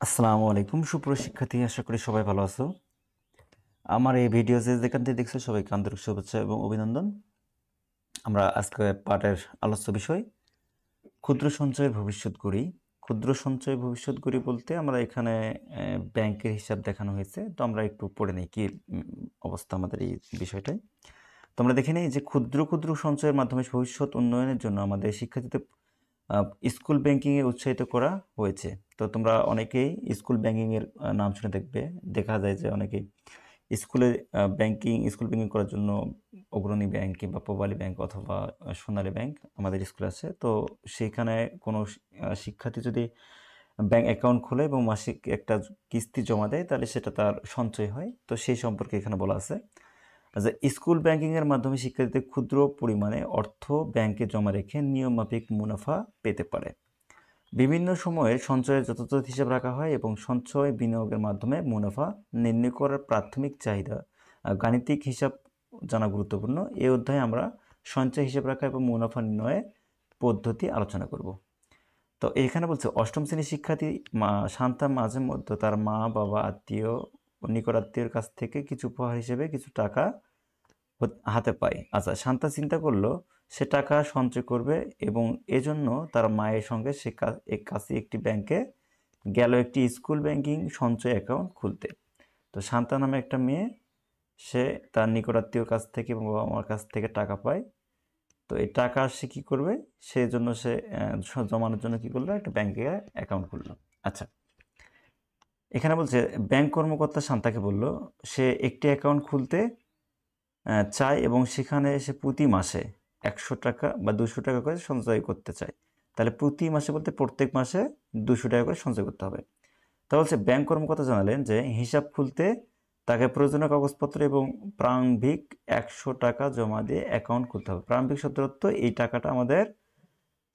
আসসালামু আলাইকুম সুপ্রিয় শিক্ষার্থী, আশা করি সবাই ভালো আছো। আমার এই ভিডিও যেখান থেকে দেখছো সবাইকে আন্তরিক শুভেচ্ছা এবং অভিনন্দন। আমরা আজকে পাঠের আলোচ্য বিষয় ক্ষুদ্র সঞ্চয়ের ভবিষ্যৎ গড়ি। ক্ষুদ্র সঞ্চয় ভবিষ্যৎ গড়ি বলতে আমরা এখানে ব্যাংকের হিসাব দেখানো হয়েছে, তো আমরা একটু পড়ে নিই কি অবস্থা আমাদের এই বিষয়টায়। তো আমরা দেখে নিই যে ক্ষুদ্র ক্ষুদ্র সঞ্চয়ের মাধ্যমে ভবিষ্যৎ উন্নয়নের জন্য আমাদের শিক্ষার্থীদের স্কুল ব্যাংকিংয়ে উৎসাহিত করা হয়েছে। তো তোমরা অনেকেই স্কুল ব্যাংকিংয়ের নাম শুনে দেখবে, দেখা যায় যে অনেকেই স্কুল ব্যাংকিং করার জন্য অগ্রণী ব্যাংক কিংবা পূবালী ব্যাংক অথবা সোনালী ব্যাংক আমাদের স্কুলে আছে। তো সেইখানে কোনো শিক্ষার্থী যদি ব্যাংক অ্যাকাউন্ট খোলে এবং মাসিক একটা কিস্তি জমা দেয়, তাহলে সেটা তার সঞ্চয় হয়। তো সেই সম্পর্কে এখানে বলা আছে যে স্কুল ব্যাংকিংয়ের মাধ্যমে শিক্ষার্থীদের ক্ষুদ্র পরিমাণে অর্থ ব্যাংকে জমা রেখে নিয়মমাফিক মুনাফা পেতে পারে। বিভিন্ন সময়ে সঞ্চয়ের যথাযথ হিসাব রাখা হয় এবং সঞ্চয় বিনিয়োগের মাধ্যমে মুনাফা নির্ণয় করার প্রাথমিক চাহিদা গাণিতিক হিসাব জানা গুরুত্বপূর্ণ। এই অধ্যায়ে আমরা সঞ্চয় হিসাব রাখা এবং মুনাফা নির্ণয়ের পদ্ধতি আলোচনা করব। তো এখানে বলছে অষ্টম শ্রেণীর শিক্ষার্থী শান্তা মাঝে মধ্যে তার মা বাবা আত্মীয় নিকট আত্মীয়র কাছ থেকে কিছু উপহার হিসেবে কিছু টাকা হাতে পায়। আচ্ছা, শান্তা চিন্তা করলো সে টাকা সঞ্চয় করবে এবং এজন্য তার মায়ের সঙ্গে সে কাছে একটি ব্যাংকে গেল একটি স্কুল ব্যাংকিং সঞ্চয় অ্যাকাউন্ট খুলতে। তো শান্তা নামে একটা মেয়ে, সে তার নিকটাত্মীয়র কাছ থেকে এবং বাবা মার কাছ থেকে টাকা পায়। তো এই টাকা সে কী করবে, সেজন্য সে জমানোর জন্য কী করলো, একটা ব্যাংকে অ্যাকাউন্ট খুললো। আচ্ছা, এখানে বলছে ব্যাংক কর্মকর্তা শান্তাকে বলল সে একটি অ্যাকাউন্ট খুলতে চায় এবং সেখানে সে প্রতি মাসে 100 টাকা বা 200 টাকা করে সঞ্চয় করতে চায়। তাহলে প্রতি মাসে বলতে প্রত্যেক মাসে 200 টাকা করে সঞ্চয় করতে হবে। তা বলছে ব্যাংক কর্মকর্তা জানালেন যে হিসাব খুলতে তাকে প্রয়োজনীয় কাগজপত্র এবং প্রারম্ভিক 100 টাকা জমা দিয়ে অ্যাকাউন্ট খুলতে হবে। প্রারম্ভিক শব্দের অর্থ এই টাকাটা আমাদের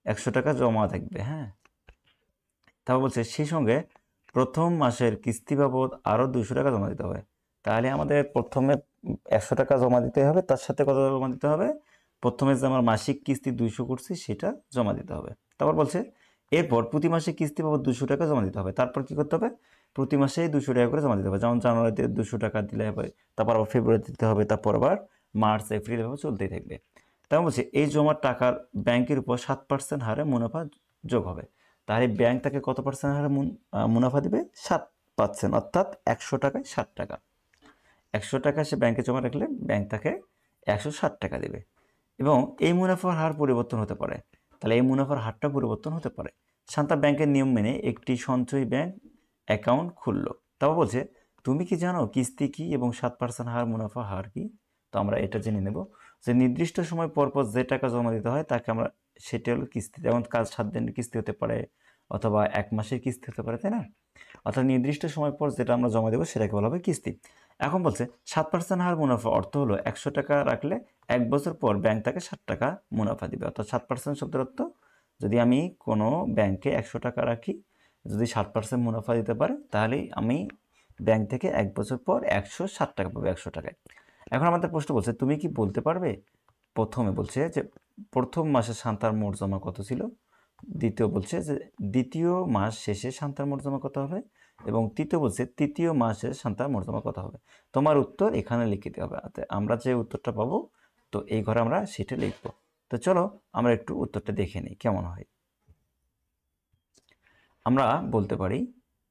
100 টাকা জমা থাকবে। হ্যাঁ, তারপর বলছে সেই সঙ্গে প্রথম মাসের কিস্তি বাবদ আরও 200 টাকা জমা দিতে হবে। তাহলে আমাদের প্রথমে 100 টাকা জমা দিতে হবে, তার সাথে কত জমা দিতে হবে, প্রথমে যে আমার মাসিক কিস্তি 200 করছি সেটা জমা দিতে হবে। তারপর বলছে এরপর প্রতি মাসে কিস্তি বাবদ 200 টাকা জমা দিতে হবে। তারপর কি করতে হবে, প্রতি মাসে 200 টাকা করে জমা দিতে হবে। যেমন জানুয়ারিতে 200 টাকা দিলে হবে, তারপর আবার ফেব্রুয়ারিতে দিতে হবে, তারপর আবার মার্চ এপ্রিল এভাবে চলতেই থাকবে। তেমন বলছে এই জমার টাকার ব্যাংকের উপর 7% হারে মুনাফা যোগ হবে। তাহলে ব্যাংক তাকে কত পার্সেন্ট হারে মুনাফা দিবে, 7%, অর্থাৎ 100 টাকায় 60 টাকা। 100 টাকা সে ব্যাংকে জমা রাখলে ব্যাংক তাকে 160 টাকা দেবে। এবং এই মুনাফার হার পরিবর্তন হতে পারে। তাহলে এই মুনাফার হারটা পরিবর্তন হতে পারে। শান্তা ব্যাংকের নিয়ম মেনে একটি সঞ্চয়ী ব্যাংক অ্যাকাউন্ট খুললো। তাও বলছে তুমি কি জানো কিস্তি কি এবং 7% হার মুনাফা হার কি? তো আমরা এটা জেনে নেব যে নির্দিষ্ট সময় পর পর যে টাকা জমা দিতে হয় তাকে আমরা, সেটা হলো কিস্তি। যেমন কাজ 7 দিনের কিস্তি হতে পারে অথবা 1 মাসের কিস্তি হতে পারে, তাই না? অর্থাৎ নির্দিষ্ট সময় পর যেটা আমরা জমা দেবো সেটাকে বলা হবে কিস্তি। এখন বলছে 7% হার মুনাফা অর্থ হলো 100 টাকা রাখলে 1 বছর পর ব্যাংক তাকে 60 টাকা মুনাফা দিবে। অর্থাৎ 7% শব্দের অর্থ, যদি আমি কোনো ব্যাংকে 100 টাকা রাখি, যদি 7% মুনাফা দিতে পারে, তাহলেই আমি ব্যাংক থেকে 1 বছর পর 160 টাকা পাবো 100 টাকায়। এখন আমাদের প্রশ্ন বলছে তুমি কি বলতে পারবে, প্রথমে বলছে যে প্রথম মাসে শান্তার মোট জমা কত ছিল, দ্বিতীয় বলছে যে দ্বিতীয় মাস শেষে শান্তার মোট জমা কত হবে, এবং তৃতীয় বলছে তৃতীয় মাসে শান্তার মোট জমা কত হবে। তোমার উত্তর এখানে লিখে দিতে হবে। আমরা যে উত্তরটা পাবো, তো এই ঘরে আমরা সেটা লিখব। তো চলো আমরা একটু উত্তরটা দেখে নিই কেমন হয়। আমরা বলতে পারি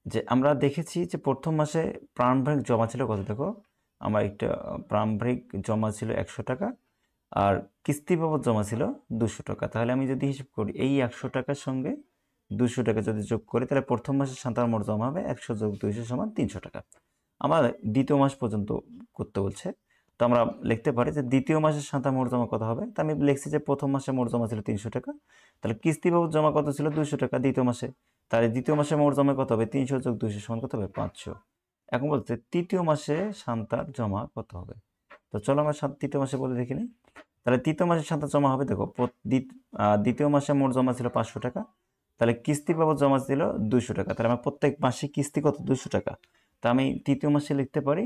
যে আমরা দেখেছি যে প্রথম মাসে প্রারম্ভিক জমা ছিল কত, দেখো আমার একটা প্রারম্ভিক জমা ছিল 100 টাকা আর কিস্তি বাবদ জমা ছিল 200 টাকা। তাহলে আমি যদি হিসাব করি এই 100 টাকার সঙ্গে 200 টাকা যদি যোগ করি, তাহলে প্রথম মাসে শান্তার মোট জমা হবে 100 যোগ 200 সমান 300 টাকা। আমার দ্বিতীয় মাস পর্যন্ত করতে বলছে, তো আমরা লিখতে পারি যে দ্বিতীয় মাসের শান্তার মোট জমা কত হবে। তো আমি লিখছি যে প্রথম মাসে মোট জমা ছিল 300 টাকা, তাহলে কিস্তি বাবদ জমা কত ছিল 200 টাকা দ্বিতীয় মাসে, তাহলে দ্বিতীয় মাসে মোট জমা কত হবে, 300 যোগ 200 সমান কত হবে, 500। এখন বলতে তৃতীয় মাসে শান্তার জমা কত হবে। তো চলো আমরা তৃতীয় মাসে বলে দেখি নিই। তাহলে তৃতীয় মাসে শান্তার জমা হবে, দেখো দ্বিতীয় মাসে মোট জমা ছিল 500 টাকা, তাহলে কিস্তি বাবদ জমা ছিল 200 টাকা, তাহলে আমার প্রত্যেক মাসে কিস্তি কত, 200 টাকা। তা আমি তৃতীয় মাসে লিখতে পারি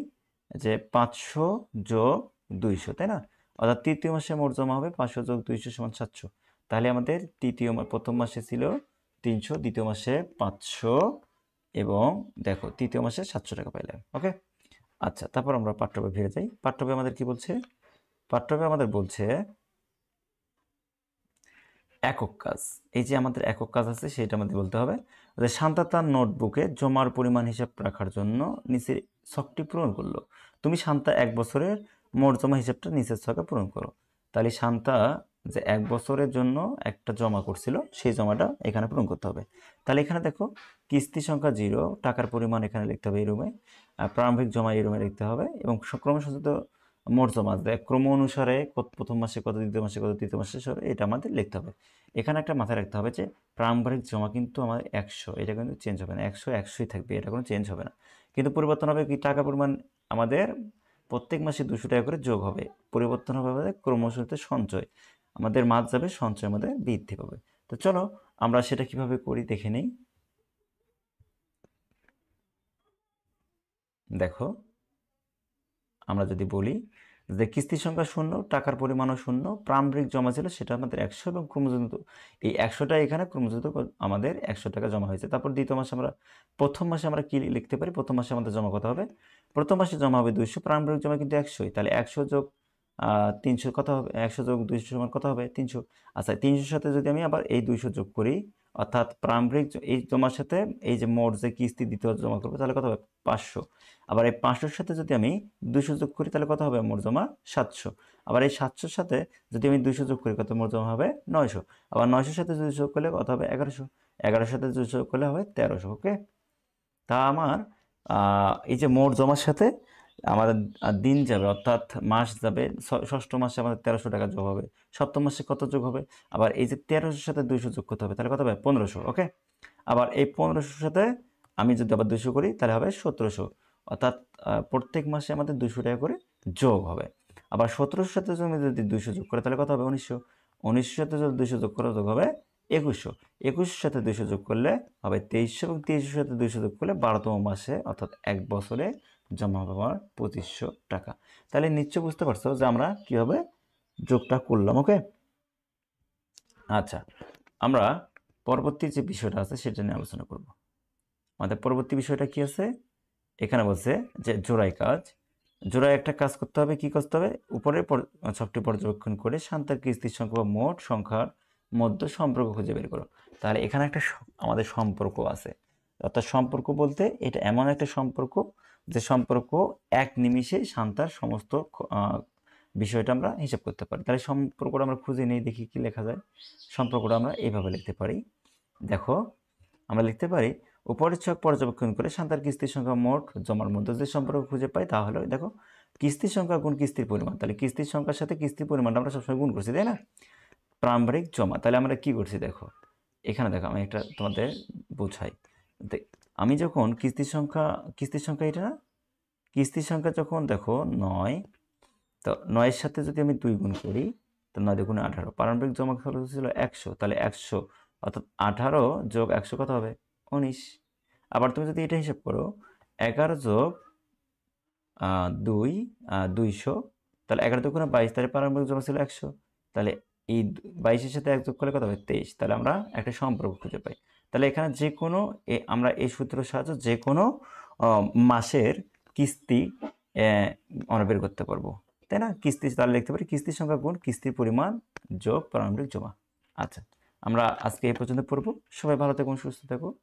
যে 500 যোগ 200, তাই না? অর্থাৎ তৃতীয় মাসে মোট জমা হবে 500 যোগ 200 সমান 700। তাহলে আমাদের প্রথম মাসে ছিল 300, দ্বিতীয় মাসে 500, এবং দেখো তৃতীয় মাসে 700 টাকা পাইলাম। ওকে, আচ্ছা, তারপর আমরা পাঠ্যবই ফিরে যাই। পাঠ্যবই আমাদের কি বলছে? পাঠ্যবই আমাদের বলছে একক কাজ। এই যে আমাদের একক কাজ আছে সেটা আমাদের বলতে হবে যে শান্তা তার নোটবুকে জমার পরিমাণ হিসাব রাখার জন্য নিচে ছকটি পূরণ করলো। তুমি শান্তা 1 বছরের মোট জমা হিসাবটা নিচের ছকে পূরণ করো। তাহলে শান্তা যে 1 বছরের জন্য একটা জমা করছিল সেই জমাটা এখানে পূরণ করতে হবে। তাহলে এখানে দেখো কিস্তি সংখ্যা 0, টাকার পরিমাণ এখানে লিখতে হবে এই রুমে, প্রারম্ভিক জমা এই রুমে লিখতে হবে এবং ক্রমসূচিত মোট জমা ক্রম অনুসারে প্রথম মাসে কত, দ্বিতীয় মাসে কত, তৃতীয় মাসে এটা আমাদের লিখতে হবে। এখানে একটা মাথায় রাখতে হবে যে প্রারম্ভিক জমা কিন্তু আমাদের 100, এটা কিন্তু চেঞ্জ হবে না। 100 100ই থাকবে, এটা কোনো চেঞ্জ হবে না। কিন্তু পরিবর্তন হবে কি, টাকা পরিমাণ আমাদের প্রত্যেক মাসে 200 টাকা করে যোগ হবে। পরিবর্তন হবে আমাদের ক্রমশঃ সঞ্চয়, আমাদের মাস যাবে, সঞ্চয় আমাদের বৃদ্ধি পাবে। তো চলো আমরা সেটা কিভাবে করি দেখে নেই। দেখো আমরা যদি বলি যে কিস্তির সংখ্যা 0, টাকার পরিমাণও 0, প্রারম্ভিক জমা ছিল সেটা আমাদের 100 এবং ক্রমযুক্ত এই 100টা এখানে ক্রমযুক্ত আমাদের 100 টাকা জমা হয়েছে। তারপর দ্বিতীয় মাসে প্রথম মাসে আমরা কি লিখতে পারি? প্রথম মাসে আমাদের জমা কত হবে? প্রথম মাসে জমা হবে 200, প্রারম্ভিক জমা কিন্তু 100ই, তাহলে 100 যোগ 300 কত হবে? 100 যোগ 200 সমান কত হবে? 300। আচ্ছা, 300 সাথে যদি আমি আবার এই 200 যোগ করি, অর্থাৎ প্রারম্ভিক এই জমার সাথে এই যে মোট যে কিস্তি দ্বিতীয় জমা করবো তাহলে কত হবে? 500। আবার এই 500-র সাথে যদি আমি 200 যোগ করি তাহলে কত হবে? মোট জমা 700। আবার এই 700-র সাথে যদি আমি 200 যোগ করি কত মোট জমা হবে? 900। আবার 900-র সাথে 200 যোগ করলে কত হবে? 1100। 1100-র সাথে 200 যোগ করলে হবে 1300। ওকে, তা আমার এই যে মোট জমার সাথে আমাদের দিন যাবে, অর্থাৎ মাস যাবে। ষষ্ঠ মাসে আমাদের 1300 টাকা যোগ হবে। সপ্তম মাসে কত যোগ হবে? আবার এই যে 1300-র সাথে 200 যোগ করতে হবে, তাহলে কত হবে? 1500। ওকে, আবার এই 1500-র সাথে আমি যদি আবার 200 করি তাহলে হবে 1700। অর্থাৎ প্রত্যেক মাসে আমাদের 200 টাকা করে যোগ হবে। আবার 1700-র সাথে যদি 200 যোগ করে তাহলে কত হবে? 1900। 1900-র সাথে যদি 200 যোগ করে যোগ হবে 2100। 2100-র সাথে 200 যোগ করলে হবে 2300 এবং 2300-র সাথে 200 যোগ করলে 12তম মাসে অর্থাৎ 1 বছরে জমা হবে আমার 2500 টাকা। তাহলে নিশ্চয় বুঝতে পারছো যে আমরা কীভাবে যোগটা করলাম। ওকে, আচ্ছা, আমরা পরবর্তী যে বিষয়টা আছে সেটা নিয়ে আলোচনা করব। আমাদের পরবর্তী বিষয়টা কি আছে? এখানে বলছে যে জোড়াই কাজ। জোড়ায় একটা কাজ করতে হবে। কি করতে হবে? উপরের ছকটি পর্যবেক্ষণ করে শান্তার কিস্তির সংখ্যা বা মোট সংখ্যার মধ্যে সম্পর্ক খুঁজে বের করো। তাহলে এখানে একটা আমাদের সম্পর্ক আছে। অর্থাৎ সম্পর্ক বলতে এটা এমন একটা সম্পর্ক যে সম্পর্ক এক নিমিষে শান্তার সমস্ত বিষয়টা আমরা হিসাব করতে পারি। তাহলে সম্পর্কটা আমরা খুঁজে নিই, দেখি কি লেখা যায়। সম্পর্কটা আমরা এইভাবে লিখতে পারি। দেখো আমরা লিখতে পারি উপরের ছক পর্যবেক্ষণ করে শান্তার কিস্তির সংখ্যা মোট জমার মধ্যে যে সম্পর্ক খুঁজে পাই তা হলো, দেখো, কিস্তির সংখ্যা গুণ কিস্তির পরিমাণ। তাহলে কিস্তির সংখ্যার সাথে কিস্তির পরিমাণটা আমরা সবসময় গুণ করছি, তাই না? প্রারম্ভিক জমা। তাহলে আমরা কি করছি দেখো, এখানে দেখো আমি একটা তোমাদের বোঝাই। আমি যখন কিস্তির সংখ্যা এটা না, কিস্তির সংখ্যা যখন দেখো 9, তো 9-এর সাথে যদি আমি 2 গুণ করি তো 9 দুগুণে 18। প্রারম্ভিক জমা খরচ ছিল 100, তাহলে 100 অর্থাৎ 18 যোগ 100 কত হবে? 19। আবার তুমি যদি এটা হিসাব করো 11 যোগ 2 200, তাহলে 11 দুগুণে 22, তাহলে প্রারম্ভিক জমা ছিল 100। তাহলে এই 22-এর সাথে 1 যোগ করলে কত হবে? 23। তাহলে আমরা একটা সম্পর্ক খুঁজে পাই। তাহলে এখানে যে কোনো আমরা এই সূত্রের সাহায্যে যে কোনো মাসের কিস্তি আমরা বের করতে পারবো, তাই না? কিস্তি তাহলে লিখতে পারি কিস্তির সংখ্যা গুণ কিস্তির পরিমাণ যোগ প্রারম্ভিক জমা। আচ্ছা, আমরা আজকে এই পর্যন্ত পড়বো। সবাই ভালো থাকুন, সুস্থ থাকুন।